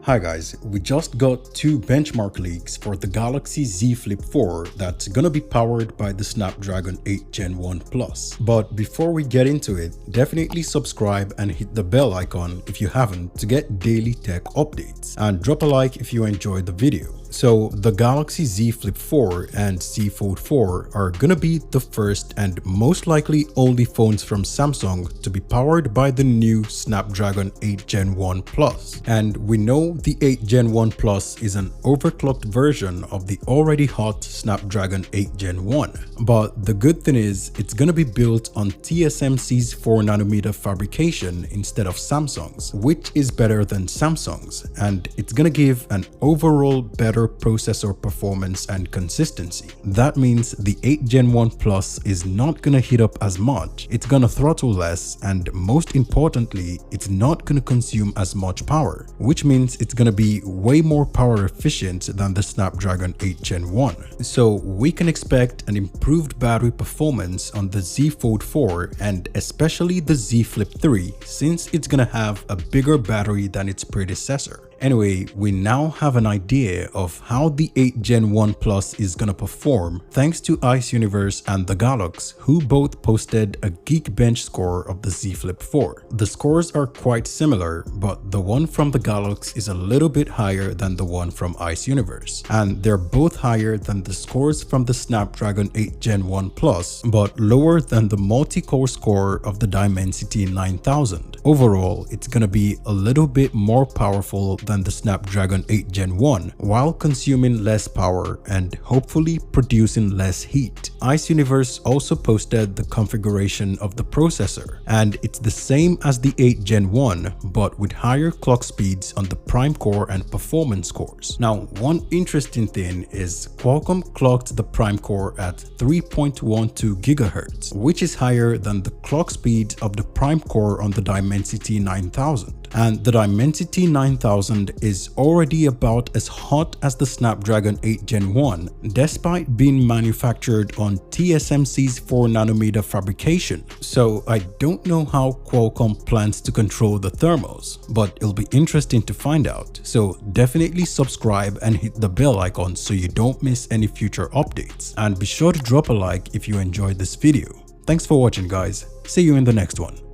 Hi guys, we just got two benchmark leaks for the Galaxy Z Flip 4 that's gonna be powered by the Snapdragon 8 Gen 1 Plus. But before we get into it, definitely subscribe and hit the bell icon if you haven't to get daily tech updates, and drop a like if you enjoyed the video. So the Galaxy Z Flip 4 and Z Fold 4 are gonna be the first and most likely only phones from Samsung to be powered by the new Snapdragon 8 Gen 1 Plus. And we know the 8 Gen 1 Plus is an overclocked version of the already hot Snapdragon 8 Gen 1. But the good thing is it's gonna be built on TSMC's 4nm fabrication instead of Samsung's, which is better than Samsung's, and it's gonna give an overall better processor performance and consistency. That means the 8 Gen 1 Plus is not gonna heat up as much, it's gonna throttle less, and most importantly, it's not gonna consume as much power, which means it's gonna be way more power efficient than the Snapdragon 8 Gen 1. So we can expect an improved battery performance on the Z Fold 4 and especially the Z Flip 3, since it's gonna have a bigger battery than its predecessor. Anyway, we now have an idea of how the 8 Gen 1 Plus is gonna perform thanks to Ice Universe and the Galax, who both posted a Geekbench score of the Z Flip 4. The scores are quite similar, but the one from the Galax is a little bit higher than the one from Ice Universe, and they're both higher than the scores from the Snapdragon 8 Gen 1 Plus, but lower than the multi-core score of the Dimensity 9000. Overall, it's gonna be a little bit more powerful than the Snapdragon 8 Gen 1 while consuming less power and hopefully producing less heat. Ice Universe also posted the configuration of the processor, and it's the same as the 8 Gen 1 but with higher clock speeds on the prime core and performance cores. Now, one interesting thing is Qualcomm clocked the prime core at 3.12 GHz, which is higher than the clock speed of the prime core on the Dimensity 9000. And the Dimensity 9000 is already about as hot as the Snapdragon 8 Gen 1, despite being manufactured on TSMC's 4nm fabrication. So I don't know how Qualcomm plans to control the thermals, but it'll be interesting to find out. So definitely subscribe and hit the bell icon so you don't miss any future updates. And be sure to drop a like if you enjoyed this video. Thanks for watching guys, see you in the next one.